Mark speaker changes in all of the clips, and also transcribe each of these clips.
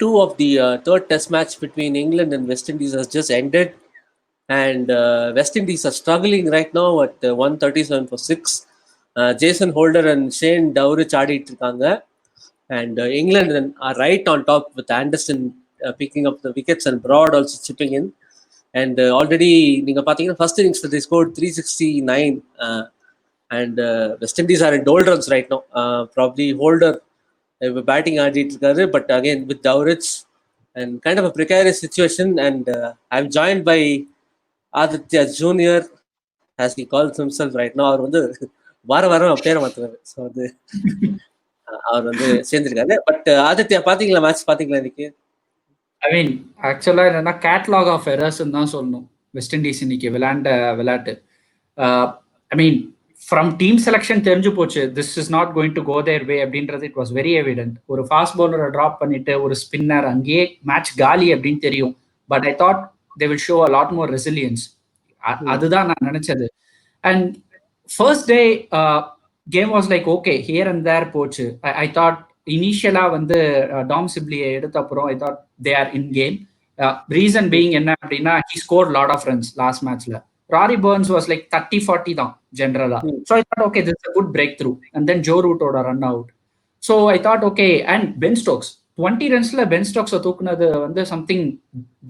Speaker 1: 2 of the third test match between England and West Indies has just ended. And West Indies are struggling right now at 137 for 6. Jason Holder and Shane Dowrich ஆடிட்டு இருக்காங்க. And England are right on top with Anderson picking up the wickets and Broad also chipping in. And already நீங்க பாத்தீங்கன்னா first innings they scored 369. And West Indies are in doldrums right now. Probably Holder batting ஆடிட்டு இருக்காரு, but again with Dowrich and kind of a precarious situation. And I'm joined by Aditya Junior, as he calls himself right now. அவர் வந்து வாரம் பேரை மாத்துறாரு. So அது அவர் வந்து சேர்ந்திருக்காரு. But Aditya பாத்தீங்களா, match பாத்தீங்களா இன்னைக்கு?
Speaker 2: ஐ மீன் ஆக்சுவலா என்னன்னா கேட்லாக் ஆஃப் எரர்ஸ்ன்னு தான் சொல்லணும் வெஸ்ட் இண்டீஸ் இன்னைக்கு விளையாட்டு. I mean from team selection தெரிஞ்சு போச்சு, this is not going to go there way அப்படின்றது இட் வாஸ் வெரி எவிடென்ட். ஒரு ஃபாஸ்ட் பவுலரை ட்ராப் பண்ணிட்டு ஒரு ஸ்பின்னர், அங்கேயே மேட்ச் காலி அப்படின்னு தெரியும். But I thought they will show a lot more resilience. அதுதான் நான் நினைச்சது. And first day game was like okay, here and there போச்சு. ஐ தாட் இனிஷியலா வந்து டாம் சிப்லியை எடுத்த அப்புறம் I thought they are in game. Reason being என்ன அப்படின்னா, he score lot of runs last மேட்ச்ல. ராரி பர்ன்ஸ் வாஸ் லைக் 30-40 தான் ஜென்ரலா. So I thought okay, this is a good breakthrough. And then Joe ரூட்டோட run out. So I thought okay. And Ben Stokes 20 ரன்ஸ்ல Ben ஸ்டோக்ஸை தூக்குனது வந்து something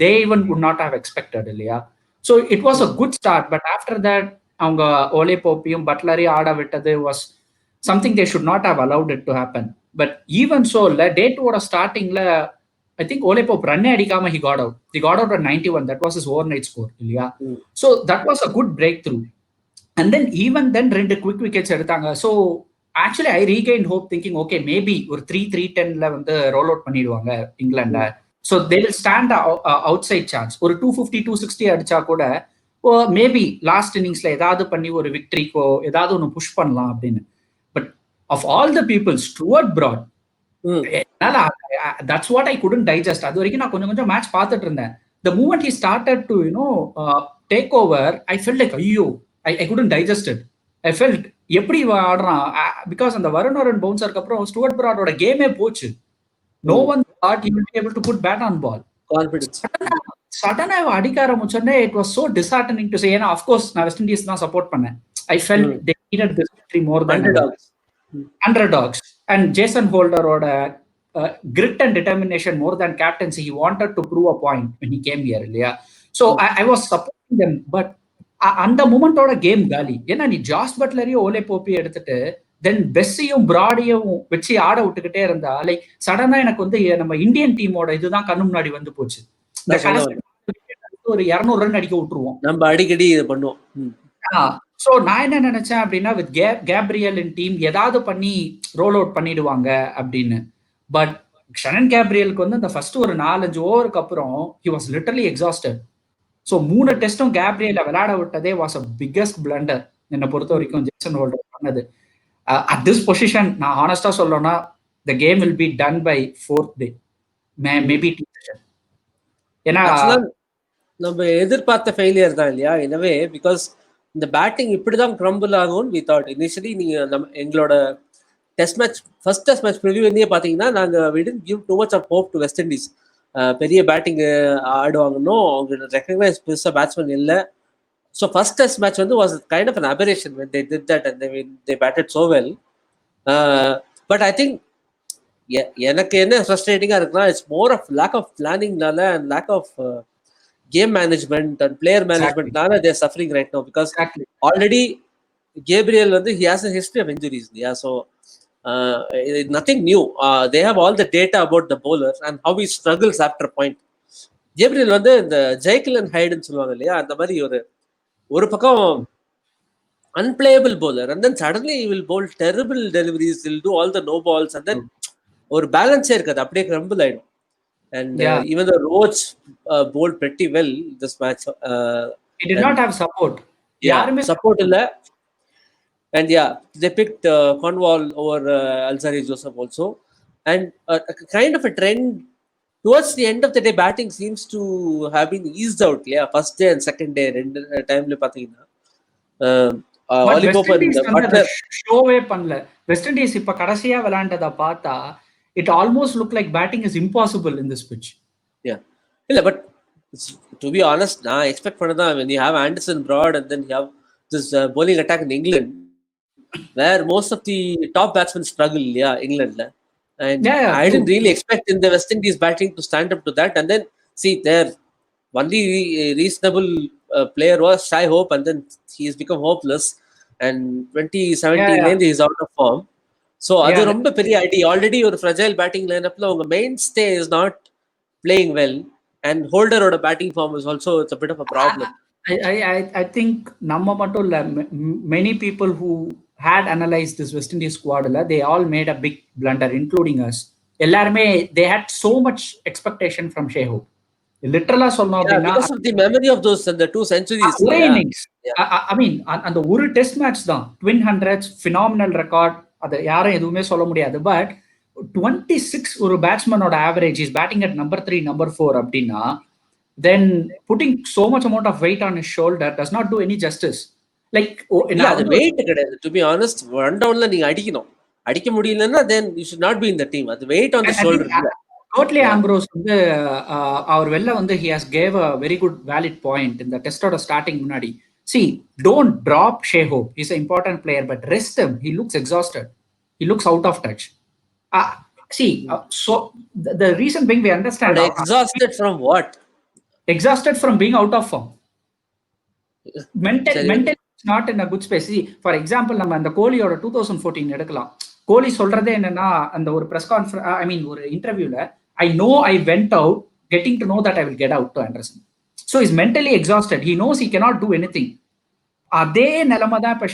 Speaker 2: they even could not have expected இல்லையா? So it was a good start. But after that அவங்க Ollie போப்பியும் பட்லரையும் ஆட விட்டது was something they should not have allowed it to happen. But even so இல்லை, day 2ஓட ஸ்டார்டிங்ல I think Ole Pope ரன்னே அடிக்காம he got out. He got out at 91. That was his overnight score இல்லையா? So that was a good breakthrough. And then even then 2 quick wickets எடுத்தாங்க. So actually I regained hope thinking okay, maybe ஒரு 3-3-10ல வந்து roll out பண்ணிடுவாங்க இங்கிலாண்ட. So they will stand outside chance. ஒரு 250-260 அடிச்சா கூட maybe last இன்னிங்ஸ்ல ஏதாவது பண்ணி ஒரு விக்டரிக்கோ ஏதாவது ஒன்று புஷ் பண்ணலாம் அப்படின்னு. But of all the people, Stuart Broad, that's what I couldn't digest. அது வரைக்கும் நான் கொஞ்சம் மேட்ச் பார்த்துட்டு இருந்தேன். The moment he started to take over, I felt like ஐயோ, I couldn't digest it. I felt எப்படி ஆடுறான், because அந்த வருண் பவுன்சருக்கு அப்புறம் ஸ்டூவர்ட் பிராடோட கேமே போச்சு. No one thought he would be able to put bat on ball. சடனா அடிக்க ஆரம்பிச்சோடனே it was so disheartening to say. ஏன்னா of course நான் வெஸ்ட் இண்டீஸ் தான் சப்போர்ட் பண்ணேன். I felt they needed this victory more than underdogs. And Jason Holderோட grit and determination more than captaincy, he wanted to prove a point when he came here இல்லையா? So I was supporting them. But அந்த மூமெண்டோட game காலி. ஏன்னா நீ ஜாஸ் பட்லரையும் Olay போப்பையும் எடுத்துட்டு தென் பெஸ்ஸையும் பிராடையும் வச்சு ஆட விட்டுக்கிட்டே இருந்தா, லைக் சடனா எனக்கு வந்து நம்ம இந்தியன் டீமோட இதுதான் கண்ணு முன்னாடி வந்து போச்சு. ஒரு 200 ரன் அடிக்க விட்டுருவோம், நம்ம அடிக்கடி இது பண்ணுவோம். ஸோ நான் என்ன நினைச்சேன் அப்படின்னா, வித் கேப்ரியல் இன் டீம் ஏதாவது பண்ணி ரோல் அவுட் பண்ணிடுவாங்க அப்படின்னு. பட் ஷனன் கேப்ரியலுக்கு வந்து அந்த ஃபர்ஸ்ட் ஒரு 4-5 ஓவருக்கு அப்புறம் he was literally exhausted. So 3 டெஸ்டும் கேப்ரியலை விளையாட விட்டதே வாஸ் அ பிக்கஸ்ட் பிளண்டர் என்னை பொறுத்த வரைக்கும் ஜேசன் ஹோல்டர் பண்ணது. அட் திஸ் பொசிஷன் நான் ஹானஸ்டா சொல்லணும்னா the game will be done by 4th day, maybe team session. ஏன்னா நம்ம எதிர்பார்த்த ஃபெயிலியர் தான் இல்லையா எனவே, பிகாஸ் இந்த பேட்டிங் இப்படிதான் கிரம்பிள் ஆகும் வி தாட் இனிஷியலி. நீங்க எங்களோட test match first test match preview வந்து பாத்தீங்கன்னா, நாங்க we didn't give too much of hope to West Indies. பெரிய பேட்டிங் ஆடுவாங்கன்னு அவங்க ரெகக்னைஸ் பெருசா பேட்ஸ்மேன் இல்லை. ஸோ ஃபர்ஸ்ட் டெஸ்ட் மேட்ச் வந்து was kind of an aberration when they did that and they batted so well. But I think எனக்கு என்ன ஃப்ரஸ்ட்ரேட்டிங்கா இருக்குன்னா, it's more of lack of பிளானிங்னால and lack of game management and player மேனேஜ்மெண்ட்னால they are suffering right now because already Gabriel வந்து he has a history of injuries. Yeah, so nothing new. They have all the data about the bowler and how he struggles after a point. Gabriel வந்து இந்த ஜெய்கில் and ஹைடுன்னு சொல்லுவாங்க இல்லையா, அந்த மாதிரி ஒரு பக்கம் unplayable bowler and then suddenly he will bowl terrible deliveries, he'll do all the no balls and then ஒரு பேலன்ஸே இருக்காது, அப்படியே கிரம்பிள் ஆயிடும். And even the Roach bowled pretty well this match. He did not have support. யாருமே support இல்ல. And they picked Cornwall over Alzarri Joseph also. And kind of a trend towards the end of the day, batting seems to have been eased out. Yeah, first day and second day ரெண்டு டைம்ல பாத்தீங்கன்னா ஷோவே பண்ணல west Indies. இப்ப கடைசியா விளையாண்டதை பார்த்தா it almost looked like batting is impossible in this pitch.
Speaker 1: Yeah. But to be honest, I expect when you have Anderson, Broad, and then you have this bowling attack in England, where most of the top batsmen struggle, England. And
Speaker 2: Yeah,
Speaker 1: I didn't
Speaker 2: true.
Speaker 1: really expect in the West Indies batting to stand up to that. And then see, their only reasonable player was Shai Hope, and then he's become hopeless. And
Speaker 2: Yeah,
Speaker 1: 2017
Speaker 2: yeah,
Speaker 1: he's out of form. So அது
Speaker 2: yeah.
Speaker 1: ரொம்ப பெரிய ஐடி. Already ஒரு fragile batting லைனப்ல உங்க main stay is not playing well, and ஹோல்டரோட batting form is also it's a bit of a problem.
Speaker 2: I think நம்ம மட்டும் இல்ல, many people who had analyzed this West Indies squad, they all made a big blunder, including us. எல்லாருமே they had so much expectation from Shehu. லிட்டரலா சொல்லணும்
Speaker 1: Yeah,
Speaker 2: அப்படின்னா
Speaker 1: because of the memory of those and the 2 centuries.
Speaker 2: ஒரே
Speaker 1: Yeah.
Speaker 2: Innings. I mean அந்த ஒரு test match தான், twin hundreds, phenomenal record, அதை யாரும் எதுவுமே சொல்ல முடியாது. பட் 26 ஒரு பேட்ஸ்மேனோட average is batting at number 3, number 4 அப்படின்னா, then putting so much amount of weight on his shoulder does not do any justice. Like
Speaker 1: அது வெயிட் கிடையாது. டு பி ஆனஸ்ட், ஒன் டவுன்ல நீங்க அடிக்க முடியலன்னா then you should not be in the team. அது wait on the shoulder இல்ல.
Speaker 2: Totally Ambrose வந்து அவர் வெளில வந்து he has gave a very good valid point in the டெஸ்டோட ஸ்டார்டிங் முன்னாடி. See, don't drop Shai Hope. He's an important player, but rest him. He looks exhausted. He looks out of touch. So the reason being, we understand.
Speaker 1: Exhausted from what?
Speaker 2: Exhausted from being out of form. Mentally not in a good space. See, for example, நம்ம அந்த கோலியோட 2014 எடுக்கலாம். கோலி சொல்றதே என்னன்னா, அந்த ஒரு press conference, ஐ மீன் ஒரு இன்டர்வியூல, I know I went out getting to know that I will get out to Anderson. So he's mentally exhausted. He knows he cannot do anything. அதே நிலைமை தான் இப்ப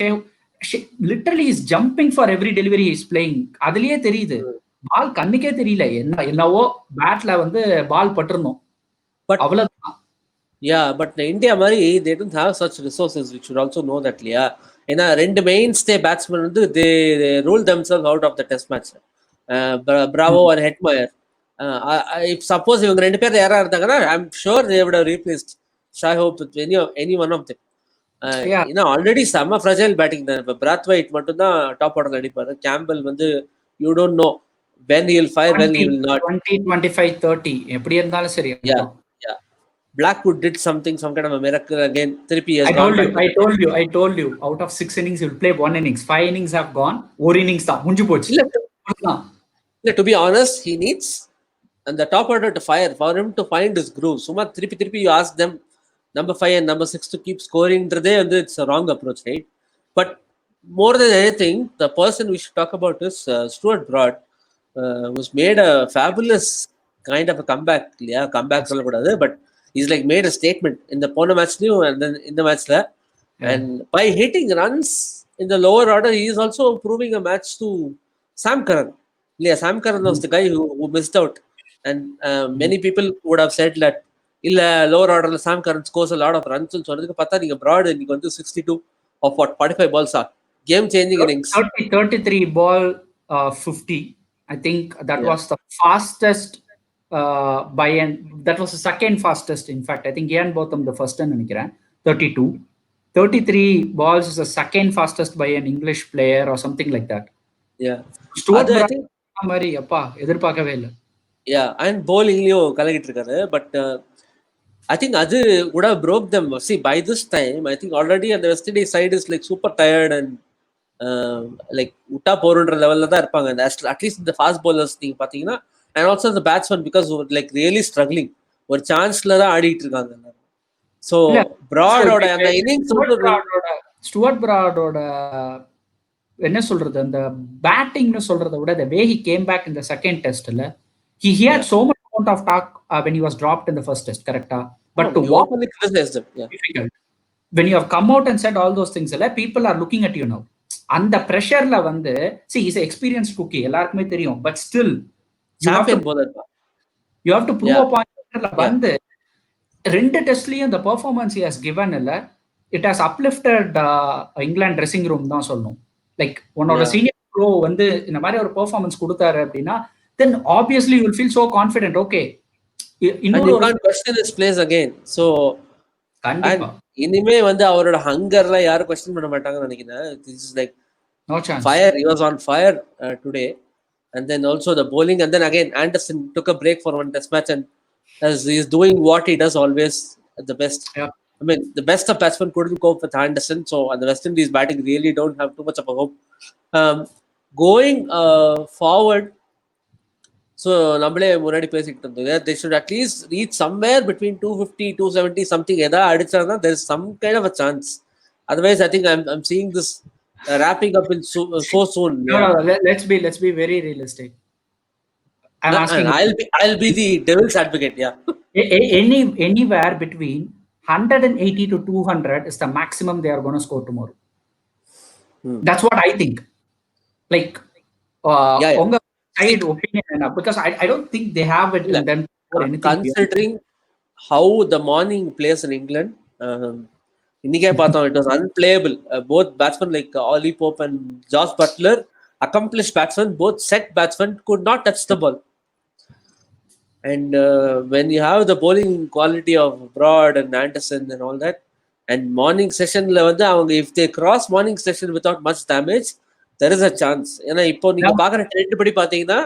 Speaker 2: literally is jumping for every delivery is playing. அதுலயே தெரியுது, பால் கண்ணுக்கே தெரியல, என்னவோ பேட்ல வந்து பால் பட்டிருந்தோம், அவ்வளவுதான்.
Speaker 1: Yeah, but India மாதிரி they don't have such resources. We should also know that. ஏன்னா ரெண்டு மெயின் ஸ்டே பேட்ஸ்மேன் வந்து they rule themselves out of the test match. Bravo and Hetmeyer. If suppose இவங்க ரெண்டு பேர் யாரா இருந்தாங்கன்னா, I'm sure they would have replaced Shai Hope with any one of them. ஏன்னா already செம்ம ஃப்ரெஜைல் பேட்டிங் தான். இப்போ பிராத்வைட் மட்டும் தான் டாப் ஆர்டர்ல அடிப்பாரு. கேம்பல் வந்து you don't know when he will fire, when he will not.
Speaker 2: 20, 25, 30 எப்படி இருந்தாலும் சரி.
Speaker 1: Yeah. Blackwood did some kind of a miracle again.
Speaker 2: I told you out of 6 innings he will play 1 innings. 5 innings have gone. 1 innings தான் முடிஞ்சு போச்சு.
Speaker 1: இல்ல, to be honest, he needs and the top order to fire for him to find his groove. சும்மா திருப்பி you ask them number 5 and number 6 to keep scoring, it's a wrong approach, right? But more than anything, the person we should talk about is Stuart Broad, who's made a fabulous kind of a comeback. Comeback சொல்லக்கூடாது, but he's like made a statement in the Pona match and then in the match there. And by hitting runs in the lower order, he is also proving a match to Sam Curran. Sam Curran was the guy who missed out. And many people would have said that lower order Sam Curran scores a lot of runs. So Broad and 62 of what 45 balls are. Game changing innings.
Speaker 2: 33 ball 50. I think that was the fastest by end. That was the second fastest. In fact, I think Ian Botham the first one. 32. 33 balls is the second fastest by an English player or something like that.
Speaker 1: Yeah.
Speaker 2: Stuart Broad மாதிரி அப்பா எதிர்பார்க்கவே இல்லை.
Speaker 1: Yeah, and bowling-லயும் கலகிட்டு இருக்காரு. But I think அது would have broke them. See, by this time, I think already the West Indies side is like super tired and like விட்டா போறன்ற லெவல்ல தான் இருப்பாங்க. At least the fast bowlers நீங்க பாத்தீங்கன்னா, and also the batsmen, because like really struggling. ஒரு சான்ஸ்ல தான் ஆடிட்டு இருக்காங்க. So Broadோட அந்த இன்னிங்ஸ்
Speaker 2: ஸ்டூவர்ட் பிராடோட என்ன சொல்றது, அந்த பேட்டிங்னு சொல்றதை விட the way he came back in the second test, he had so much amount of talk when he was dropped in the first test, correct? But to walk on the criticism, difficult. When you have come out and said all those things, people are looking at you now. அந்த பிரஷர்ல வந்து, see, he's an experienced cookie, எல்லாருக்குமே தெரியும். But still, you have to prove a point. வந்து ரெண்டு டெஸ்ட்லயும் the performance he has given it has uplifted England dressing room தான் சொல்லணும். Like உன்னோட senior bro வந்து இந்த மாதிரி ஒரு பெர்ஃபார்மன்ஸ் கொடுத்தாரு அப்படின்னா, then obviously you will feel so confident. Okay,
Speaker 1: and you can't question his place again. So கண்டிப்பா இனிமே வந்து அவரோட ஹங்கர்ல யாரும் क्वेश्चन பண்ண மாட்டாங்கன்னு நினைக்கிறேன். This is like no chance. Fire, he was on fire today. and then also the bowling, and then again Anderson took a break for one test match, and as he's doing what he does always at the best.
Speaker 2: Yeah.
Speaker 1: I mean, the best of batsmen couldn't cope with Anderson, so and the West Indies batting really don't have too much of a hope. Going forward, so நம்மளே முன்னாடி பேசிக்கிட்டு இருந்தோம், they should at least reach somewhere between 250, 270 something. எதாவது அடிச்சாங்கன்னா there is some kind of a chance. Otherwise, I think I'm seeing this wrapping up in so soon.
Speaker 2: No,
Speaker 1: Yeah.
Speaker 2: no, let's be very realistic. I'm
Speaker 1: No,
Speaker 2: asking
Speaker 1: and I'll be the devil's advocate. Yeah.
Speaker 2: Anywhere between 180 to 200 is the maximum they are going to score tomorrow. That's what I think. Like,
Speaker 1: Yeah.
Speaker 2: on the side opinion, because I don't think they have it in them for anything.
Speaker 1: Considering how the morning plays in England, இன்னைக்கே பார்த்தோம், it was unplayable. Both batsmen like Ollie Pope and Josh Butler, accomplished batsmen, both set batsmen, could not touch the ball. And when you have the bowling quality of Broad and Anderson and all that, and morning session if they cross morning session without much damage, there is a chance. ஏன்னா இப்போ நீங்க பாக்குற trend படி பாத்தீங்கன்னா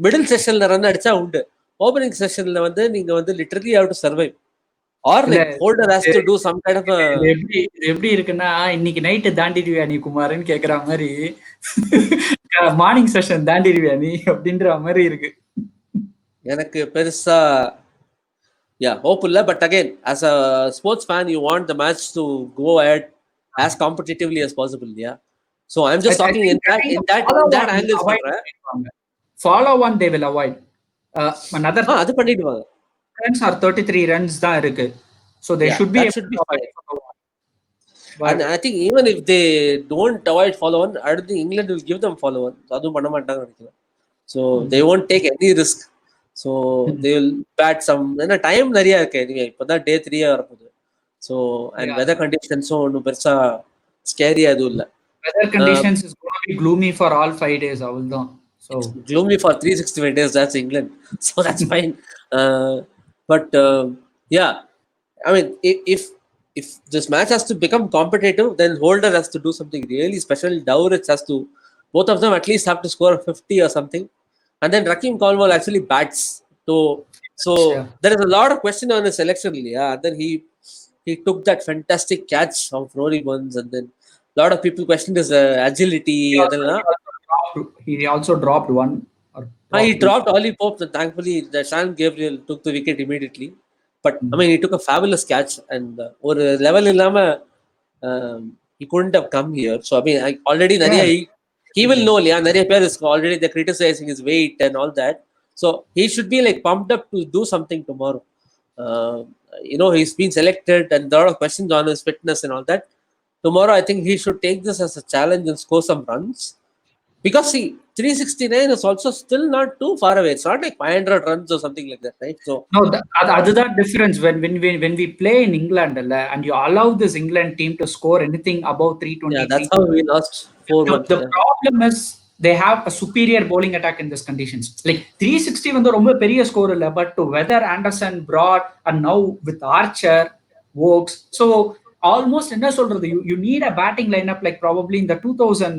Speaker 1: middle செஷன்ல run அடிச்சா உண்டு, opening செஷன்ல நீங்க literally have to survive, or like Holder has to do some kind of
Speaker 2: எப்படி இருக்குன்னா, இன்னைக்கு நைட் தாண்டிடுவியா நீ குமார்னு கேக்குற மாதிரி மார்னிங் செஷன் தாண்டிடுவியா நீ அப்படின்ற மாதிரி இருக்கு.
Speaker 1: எனக்கு பெருசா hope இல்ல. But again as a sports fan you want the match to go ahead as competitively as possible. Yeah, so I'm just talking in that angle.
Speaker 2: Follow one they will avoid. Another
Speaker 1: அது பண்ணிடுவாங்க.
Speaker 2: runs are 33 runs தான் இருக்கு, so they should be
Speaker 1: fine. And I think even if they don't avoid follow on, I don't think England will give them follow on. அதுவும் பண்ண மாட்டாங்க நினைக்கிறேன். So they won't take any risk. So they will bat some. Time நிறைய இருக்கு. anyway இப்பதான் day 3 வரப்போகுது. So and weather conditions ஒன்னும் பெருசா ஸ்கேரி அதுவும் இல்ல.
Speaker 2: Weather conditions is going to be gloomy for all 5 days அவ்வளவுதான். So
Speaker 1: it's gloomy for 365 days. That's England. So that's fine. But yeah, I mean, if this match has to become competitive, then Holder has to do something really special. Dowrich has to, both of them at least have to score 50 or something. And then Rakeem Cornwall actually bats. So there is a lot of question on his selection. Yeah, and then he took that fantastic catch of Rory Burns, and then a lot of people questioned his agility.
Speaker 2: He also dropped one.
Speaker 1: He dropped Ollie Pope, and thankfully the Shan Gabriel took the wicket immediately. But I mean, he took a fabulous catch, and or level illama he couldn't have come here. So I mean, already he will know. Yeah, nariya pair is already they're criticizing his weight and all that. So he should be like pumped up to do something tomorrow. He's been selected, and there are a lot of questions on his fitness and all that. Tomorrow, I think he should take this as a challenge and score some runs. Because see, 369 is also still not too far away. It's not like 500 runs or something like that, right? So
Speaker 2: no, that's the difference when we play in England and you allow this England team to score anything above 320.
Speaker 1: Yeah, that's how we lost 4-1.
Speaker 2: The problem is they have a superior bowling attack in these conditions. Like 360 வந்து ரொம்ப பெரிய score இல்ல, but to weather Anderson, Broad, and now with Archer, Wokes, so almost என்ன சொல்றது, you need a batting lineup like probably in the 2000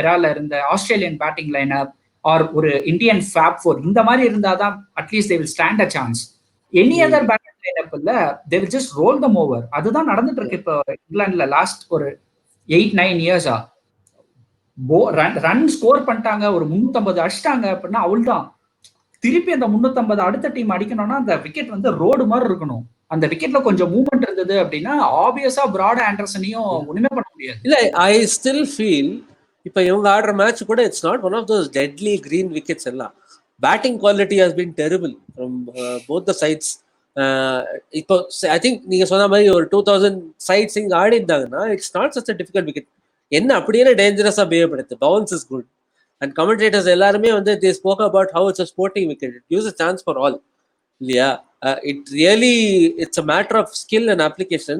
Speaker 2: eraல இருந்த Australian batting lineup or ஒரு Indian Fab Four, இந்த மாதிரி இருந்தாதான் at least they will stand a chance. Any other batting lineup இல்ல, they will just roll them over. அதுதான் நடந்துட்டு இருக்கு இப்போ இங்கிலாந்துல லாஸ்ட் ஒரு 8-9 இயர்ஸா. ரன் ஸ்கோர் பண்ணிட்டாங்க, ஒரு 350 அடிச்சிட்டாங்க அப்படின்னா அவ்வளவுதான். திருப்பி அந்த 350 அடுத்த டீம் அடிக்கணும்னா அந்த விக்கெட் ரோடு மாதிரி இருக்கணும். அந்த விக்கெட்ல கொஞ்சம் மூவ்மெண்ட் இருந்தது அப்படின்னா ஆப்வியஸா பிராட் ஆண்டர்சனையும் ஒண்ணுமே பண்ண முடியாது.
Speaker 1: இல்ல, ஐ ஸ்டில் ஃபீல் இப்ப இவங்க ஆடுற மேட்ச் கூட it's not one of those deadly green wickets. எல்லாம் batting quality has been terrible from both the sides. இப்போ ஐ திங்க் நீங்க சொன்ன மாதிரி ஒரு 2000 சைட்ஸ் இங்க ஆடி இருந்தாங்கன்னா it's not such a difficult wicket. என்ன அப்படியே டேஞ்சரஸா பிஹேவ் பண்ணுது. Bounce is good. And commentators எல்லாருமே they spoke about how it's a sporting wicket. It gives a chance for all. இல்லையா? It's a matter of skill and application,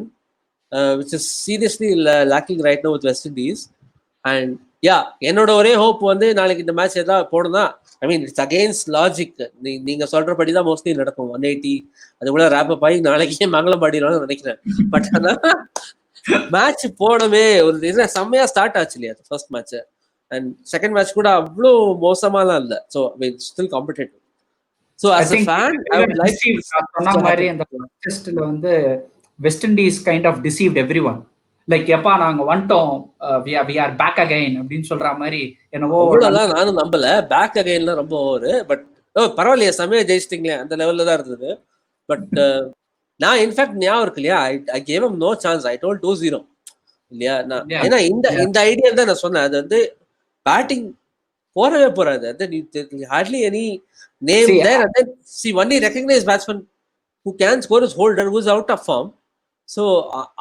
Speaker 1: which is seriously lacking right now with West Indies. And yeah, என்னோட ஒரே hope நாளைக்கு இந்த match ஏதாவது போடுனா, ஐ mean it's against logic. நீங்க சொல்றபடி தான் mostly நடக்கும். 180 அது கூட ரேப் அப் ஆகி நாளைக்கே மங்களம் பாடிடலாம்னு நினைக்கிறேன். பட் ஆனா மேட்ச் போடவே ஒரு செம்மையா ஸ்டார்ட் ஆச்சு இல்லையா first match. And second match கூட அவ்வளோ மோசமாலாம் இல்லை. So still competitive. So
Speaker 2: I
Speaker 1: as a
Speaker 2: think
Speaker 1: fan I would like
Speaker 2: சொன்ன மாதிரி அந்த டெஸ்ட்ல வந்து West Indies kind of deceived everyone. Like எப்பா நாங்க வந்துட்டோம், வி ஆர் பேக் அகைன் அப்படின்னு சொல்ற மாதிரி என்னவோ.
Speaker 1: அவ்வளோலாம் நானும் நம்பல. பேக் அகைன்லாம் ரொம்ப ஓவர். பட் பரவாயில்லையே, செமையா ஜெயிச்சிட்டிங்களே அந்த லெவல்ல தான் இருந்தது. பட் நான் இன்ஃபேக்ட் ஞாபகம் இருக்கு இல்லையா, I gave him no chance. I told 2-0 இல்லையா. நான் ஏன்னா இந்த ஐடியா தான் நான் சொன்னேன். அது வந்து பேட்டிங் போறவே போறாது. அது hardly any name there. And then see only recognise batsman who can score is Holder, who's out of form. So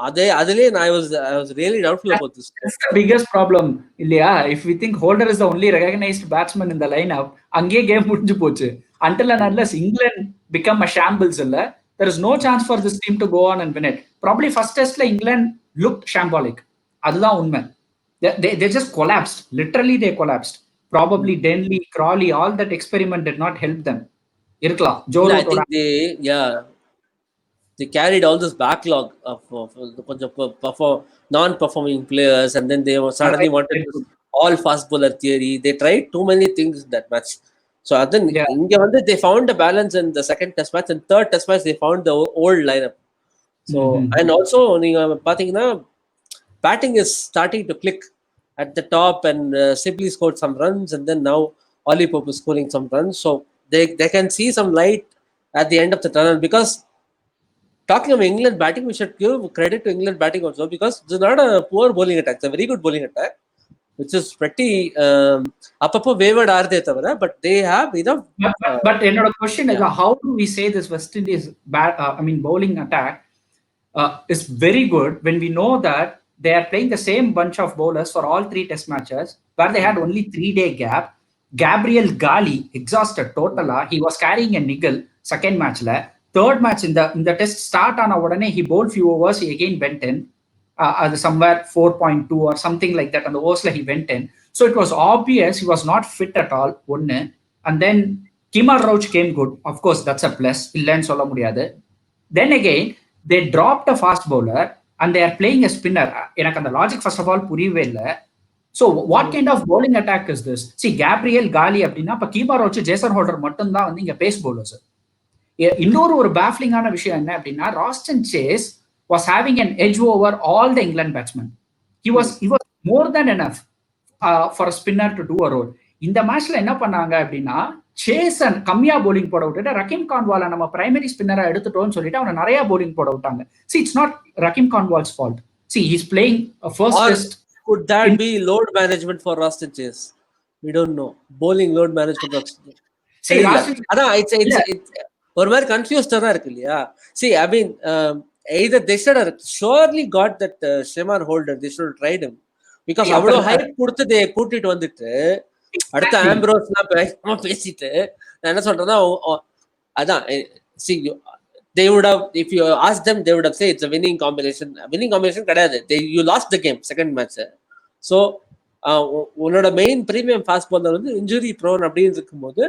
Speaker 1: அதுலயே I was really doubtful about this.
Speaker 2: That's the biggest problem இல்லையா. If we think Holder is the only recognized batsman in the lineup, அங்கே game முடிஞ்சு போச்சு. Until and unless England become a shambles இல்ல, there is no chance for this team to go on and win it. Probably first testல England looked shambolic. அதுதான் உண்மை. They just collapsed. Literally they collapsed. Probably Denley, Crawley, all that experiment did not help them. இருக்கலாம்.
Speaker 1: I think they carried all this backlog of non-performing players, and then they suddenly wanted this all fast bowler theory. They tried too many things in that match. So then they found a balance in the second test match, and third test match they found the old lineup. So and also batting is starting to click at the top, and Sibley scored some runs, and then now Ollie Pope is scoring some runs. So they can see some light at the end of the tunnel. Because talking about England batting, we should give credit to England batting also, because it's not a poor bowling attack. It's a very good bowling attack, which is pretty apappo wavered are they tavara, but they have enough.
Speaker 2: But another question is, how do we say this West Indies bowling attack is very good when we know that they are playing the same bunch of bowlers for all 3 test matches, where they had only 3-day gap. Gabriel Gali exhausted totally. He was carrying a niggle second match la. Third match in the test start on odane he bowled few overs, he again went in somewhere 4.2 or something like that, and the overs he went in. So it was obvious he was not fit at all. One, and then Kimar Roach came good. Of course, that's a plus. Illan solla mudiyadhu. Then again they dropped a fast bowler and they are playing a spinner. Enak and the logic first of all puriyave illa. So what kind of bowling attack is this? See, Gabriel Gali அப்படின்னா இப்ப Kimar Roach, Jason Holder மட்டும்தான் வந்து இங்க base bowlers. இன்னொரு ஒரு பேஃப்லிங்கான விஷயம் என்ன அப்படின்னா, Roston Chase was having an edge over all the England batsmen. He was more than enough for a spinner to do a role. இந்த மேட்ச்ல என்ன பண்ணாங்க அப்படின்னா, சேசன் கம்மியா bowling போட விட்டுட்டு ரஹீம் கான்வாலை நம்ம பிரைமரி ஸ்பின்னரா எடுத்துட்டோம்னு சொல்லிட்டு அவனை நிறைய bowling போட விட்டாங்க. See, it's not Rahim Kanwal's fault. See, he's playing a first test.
Speaker 1: Could that be load management for Rustin Chase? We don't know. Bowling load management. See, it's ஒரு மாதிரி கன்ஃபியூஸ்டா தான் இருக்கு இல்லையா. See, I mean, either they should have surely got that Shemar Holder. They should have tried him, because அவ்வளோ hype கொடுத்து கூட்டிட்டு வந்துட்டு அடுத்த ஆம்ப்ரோஸ்லாம் பேசிட்டு நான் என்ன சொல்றேன்னா, அதான் see, they would have, if you ask them, they would have said it's a winning combination. Winning combination கிடையாது. You lost the game second match. So உன்னோட மெயின் பிரீமியம் ஃபாஸ்ட் பாலர் வந்து இன்ஜுரி ப்ரோன் அப்படின்னு இருக்கும்போது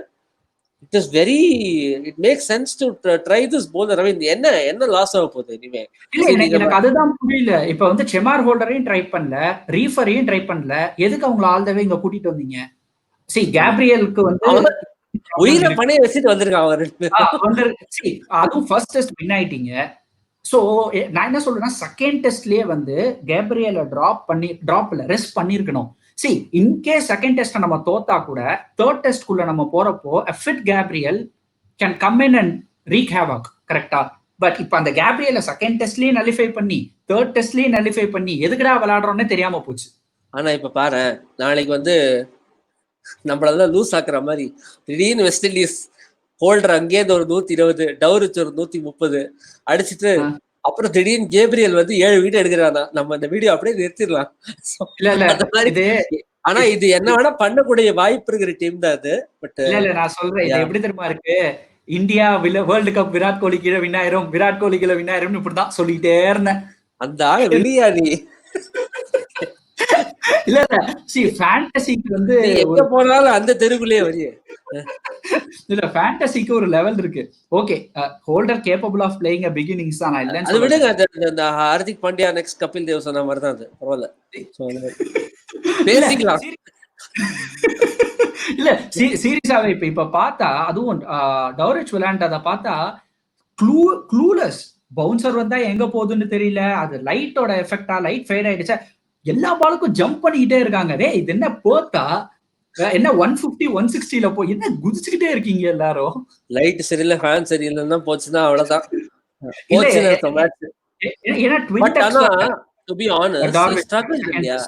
Speaker 1: it makes sense to try this bowler. I mean, என்ன loss ஆக போகுது இனிமே?
Speaker 2: எனக்கு அதுதான் புரியல. இப்ப வந்து செமார் ஹோல்டரையும் ட்ரை பண்ணல, ரீஃபரையும் ட்ரை பண்ணல, எதுக்கு அவங்க ஆல் த வே இங்க கூட்டிட்டு வந்தீங்க? See, கேப்ரியலுக்கு வந்து
Speaker 1: உயிரை பணைய வச்சுட்டு வந்திருக்காங்க.
Speaker 2: அதுவும் ஃபர்ஸ்ட் டெஸ்ட் வின் ஆயிட்டீங்க. சோ நான் என்ன சொல்றேன்னா, செகண்ட் டெஸ்ட்லயே வந்து கேப்ரியலை ரெஸ்ட் பண்ணிருக்கணும். See, in case second test நம்ம தோத்தா கூட third test குள்ள நம்ம போறப்போ a fit Gabriel can come in and wreak havoc, கரெக்டா? பட் இப்ப அந்த கேப்ரியலை செகண்ட் டெஸ்ட்லயே நலிஃபை பண்ணி third testலயே நலிஃபை பண்ணி எதுக்குடா விளையாடுறோம்னே தெரியாம போச்சு.
Speaker 1: ஆனா இப்ப பாரு, நாளைக்கு வந்து நம்மளெல்லாம் லூஸ் ஆக்குற மாதிரி திடீர்னு வெஸ்ட் இண்டீஸ் ஹோல்டர் அங்கேயே ஒரு 120, டவுரிச் ஒரு 130 அடிச்சுட்டு அப்புறம் திடீர்னு கேப்ரியல் வந்து 7 விக்கெட் எடுக்கிறானா, நம்ம அந்த வீடியோ அப்படியே நிறுத்திடலாம். ஆனா இது என்ன வேணா பண்ணக்கூடிய வாய்ப்பு இருக்கிற டீம் தான் அது. பட்
Speaker 2: இல்ல நான் சொல்றேன், இது எப்படி தெரியுமா இருக்கு, India world cup Virat Kohli கீழே வின் ஆயிரும், விராட் கோலி கீழே வின் ஆயிரும் இப்படிதான் சொல்லிட்டே இருந்தேன்.
Speaker 1: அந்த ஆள வெளியா நீ?
Speaker 2: இல்ல see, ஃபேண்டசிக்கு வந்து
Speaker 1: எங்க போனாலும் அந்த தெருக்குள்ளே வரியே.
Speaker 2: இல்ல, ஃபேண்டசிக்கு ஒரு லெவல் இருக்கு. Okay, Holder capable of playing a beginnings தான். இல்ல
Speaker 1: அது விடுங்க, அந்த ஹார்திக் பாண்டியா நெக்ஸ்ட் கபில் தேவ் சொன்ன மாதிரி தான் அது. பரவாயில்ல, பேசிக்கலாம்.
Speaker 2: இல்ல சீரியஸாவே இப்ப பார்த்தா அதுவும் டவுரிச் விளையாண்டதை பார்த்தா க்ளூலெஸ். பவுன்சர் வந்தா எங்க போகுதுன்னு தெரியல. அது லைட்டோட எஃபெக்டா, லைட் ஃபேட் ஆயிடுச்சா, எல்லா பாலுக்கும் ஜம்ப் பண்ணிக்கிட்டே இருக்காங்க. டேய் இது என்ன போத்தா என்ன 150 160ல போய் என்ன குதிச்சுக்கிட்டே இருக்கீங்க எல்லாரும்.
Speaker 1: லைட் சரியில்லை, ஃபேன் சரியில்லைன்னா போச்சுன்னா அவ்வளவுதான்,
Speaker 2: இல்ல
Speaker 1: போச்சுன்னு அர்த்தம் மேட்ச்.
Speaker 2: ஏன்னா ட்வின்
Speaker 1: பட்
Speaker 2: டக்ஸ்
Speaker 1: ஆனா to be honest he struggled இல்லையா?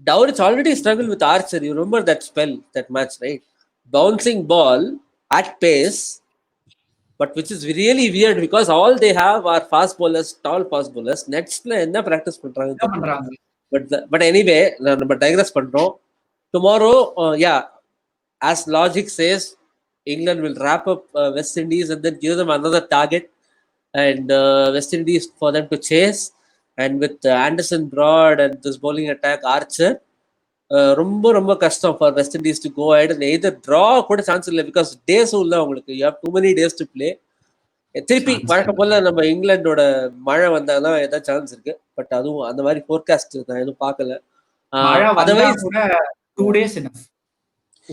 Speaker 1: Dowrich already struggled with Archer. You remember that spell, that match, right? Bouncing ball at pace, but which is really weird because all they have are fast bowlers, tall fast bowlers. Netsல என்ன practice பண்றாங்கன்னு தெரியல.
Speaker 2: பண்றாங்க.
Speaker 1: But anyway, நம்ம digress பண்றோம். Tomorrow, yeah, as logic says, England will wrap up West Indies and then give them another target, and West Indies for them to chase. And with Anderson, Broad, and this bowling attack, Archer, ரொம்ப ரொம்ப கஷ்டம் for West Indies to go ahead and either draw கூட chance இல்லை because days உள்ள உங்களுக்கு you have too many days to play. திருப்பி வழக்கம் போல நம்ம இங்கிலாண்டோட மழை வந்தாதான் ஏதாவது சான்ஸ் இருக்கு. பட் அதுவும் அந்த மாதிரி ஃபோர்காஸ்ட் நான் எதுவும் பார்க்கல.
Speaker 2: Otherwise 2 days enough.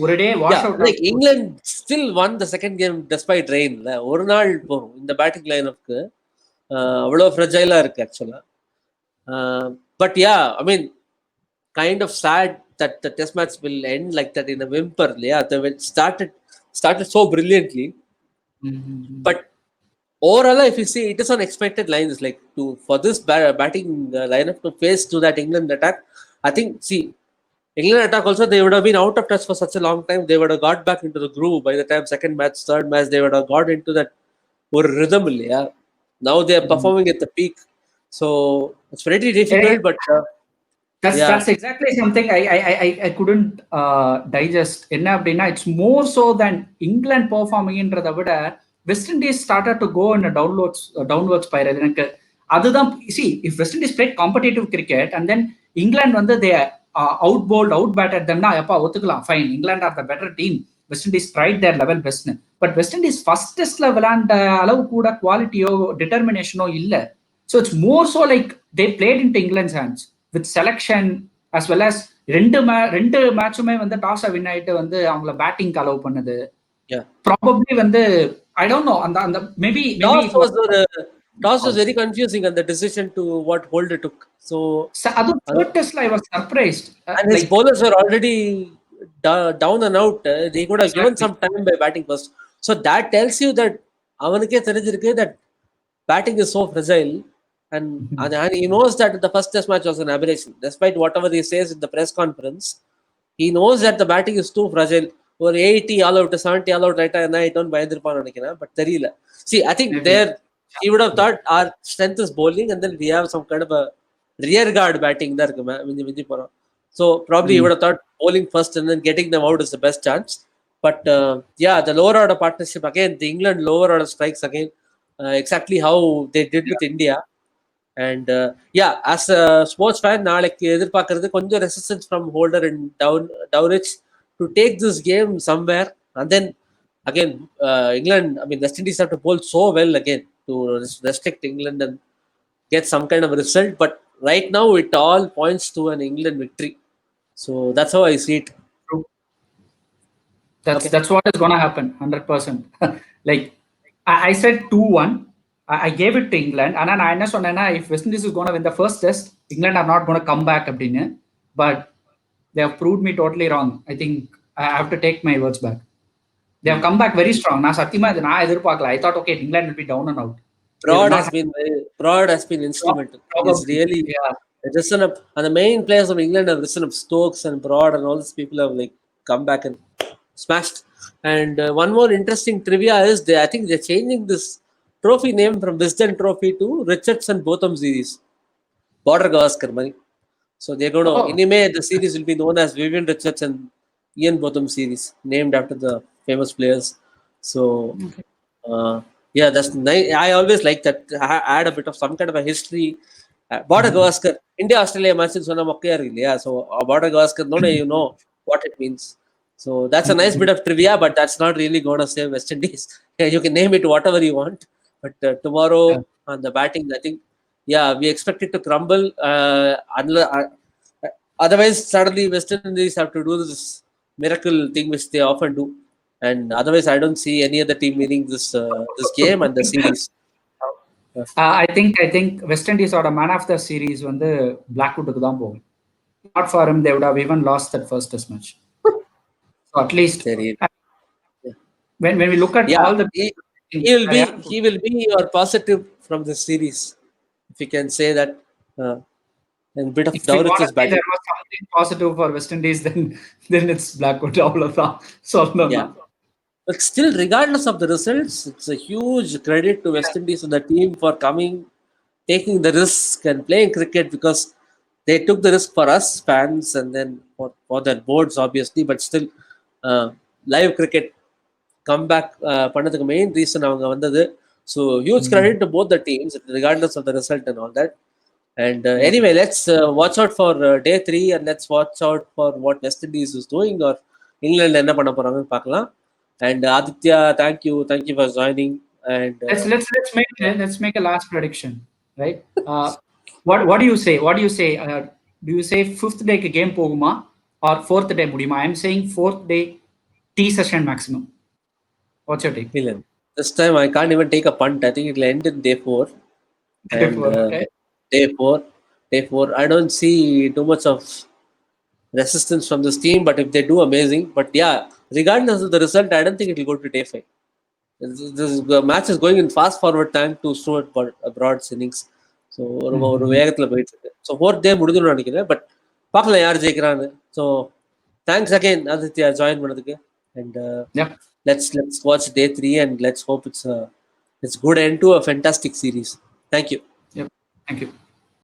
Speaker 2: ஒரு day wash out.
Speaker 1: Like England still won the second game despite ரெயின்ல. ஒரு நாள் போகும் இந்த பேட்டிங் லைனப்க்கு. அவ்வளோ ஃப்ரெஜைலா இருக்கு ஆக்சுவலா. But yeah, I mean kind of sad that the test match will end like that in a whimper. Yeah, it started so brilliantly. But overall, if you see, it is on expected lines. Like for this batting lineup to face to that England attack, I think England attack also, they would have been out of touch for such a long time. They would have got back into the groove by the time second match, third match, they would have got into that rhythm. Yeah, now they are performing at the peak, so it's very difficult. But
Speaker 2: that's exactly something I couldn't digest. என்ன அப்படின்னா, it's more so than England performingன்றதை விட West Indies started to go in a downward spiral. எனக்கு அதுதான். see, if West Indies played competitive cricket and then England வந்து they out bowled, out batted themனா அப்பா ஒத்துக்கலாம், fine, England are the better team, West Indies tried their level best. But West Indies first testல விளையாண்ட அளவு கூட குவாலிட்டியோ டிட்டர்மினேஷனோ இல்ல. So it's more so like they played into England's hands with selection as well as ரெண்டு மேட்சுமே வந்து toss win ஆயிட்டு வந்து அவங்கள batting allow பண்ணுது. ப்ராபபிலி வந்து I don't know, and maybe
Speaker 1: toss was very confusing and the decision to what Holder took. So
Speaker 2: adu third test I was surprised.
Speaker 1: And his bowlers were already down and out. They could have given some time by batting first. So that tells you that avanukku therinjirukku that batting is so fragile. And he knows that the first test match was an aberration. Despite whatever he says in the press conference, he knows that the batting is too fragile. Or 80 all out, 70 all out right now, I don't பயந்திருப்பான் நினைக்கிறேன். But தெரியல. See, I think there he would have thought our strength is bowling and then we have some kind of a rear guard batting there. So probably he would have thought bowling first and then getting them out is the best chance. But yeah, the lower order partnership again, the England lower order strikes again, exactly how they did with India. And yeah, as a sports fan, நாளைக்கு எதிர்பார்க்கறது கொஞ்சம் resistance from Holder and Dowrich to take this game somewhere. And then again, England, I mean, West Indies have to bowl so well again to restrict England and get some kind of result. But right now, it all points to an England victory. So that's how I see it.
Speaker 2: True. That's what is going to happen, 100%. Like I said 2-1. I gave it to England. And நான் என்ன சொன்னேன்னா, if West Indies is going to win the first test, England are not going to come back அப்படின்னு. But they have proved me totally wrong. I think I have to take my words back. They have come back very strong. நான் சத்தியமா இது நான் எதிர்பார்க்கல. I thought, okay, England will be down and out.
Speaker 1: Broad has been instrumental. It's really risen up. And the main players of England have risen up. Stokes and Broad and all these people have like come back and smashed. And one more interesting trivia is I think they're changing this trophy name from Wisden Trophy to Richardson Botham Series. Border Gavaskar money. So they're going to, anyway, the series will be known as Vivian Richards and Ian Botham Series, named after the famous players. So yeah, that's nice. I always like that. Add a bit of some kind of a history. Border Gavaskar, India Australia matches on a mokkiyar illaya. So Border Gavaskar, you know what it means. So that's a nice bit of trivia, but that's not really going to save West Indies. You can name it whatever you want. But tomorrow on the batting, I think, yeah, we expect it to crumble. Otherwise, suddenly West Indies have to do this miracle thing which they often do, and otherwise, I don't see any other team winning this game and the series.
Speaker 2: I think West Indies ஓட man of the series வந்து பிளாக்வுட்டுக்கு தான் போகும். Not for him, they would have even lost that first test match. So at least
Speaker 1: Seri.
Speaker 2: when we look at
Speaker 1: Yeah,
Speaker 2: all the
Speaker 1: he will be your positive from the series, if you can say that. And bit of
Speaker 2: if we want to
Speaker 1: Dowrich's
Speaker 2: say
Speaker 1: batting.
Speaker 2: there was something positive for West Indies, then it's Blackwood. அவ்வளவுதான் சொல்லணும்னா.
Speaker 1: Yeah. But still, regardless of the results, it's a huge credit to West Indies and the team for coming, taking the risk and playing cricket, because they took the risk for us fans and then for their boards, obviously. But still, live cricket comeback பண்ணதுக்கு main reason அவங்க வந்தது. So huge credit to both the teams, regardless of the result and all that. And anyway, let's watch out for day 3 and let's watch out for what West Indies is doing or England என்ன பண்ண போறாங்கன்னு பார்க்கலாம். And Aditya, thank you for joining. And
Speaker 2: Let's make a last prediction, right? What do you say? Do you say fifth day game போகுமா or fourth day முடியுமா? I'm saying fourth day tea session maximum. What's your take?
Speaker 1: This time I can't even take a punt. I think it'll end in day 4. And
Speaker 2: Okay.
Speaker 1: day 4. I don't see too much of resistance from this team, but if they do, amazing. But yeah, regardless of the result, I don't think it will go to day 5. This match is going in fast forward time to Stuart Broad's innings. So ஒரு வேகத்துல போயிட்டு இருக்கு. So fourth day முடிஞ்சிடும் நினைக்கிறேன். But பார்க்கலாம் யார் ஜெயிக்கிறான்னு. So thanks again Aditya join பண்ணதுக்கு. And let's watch day 3 and let's hope it's good end to a fantastic series. Thank you.
Speaker 2: Yep. Thank you.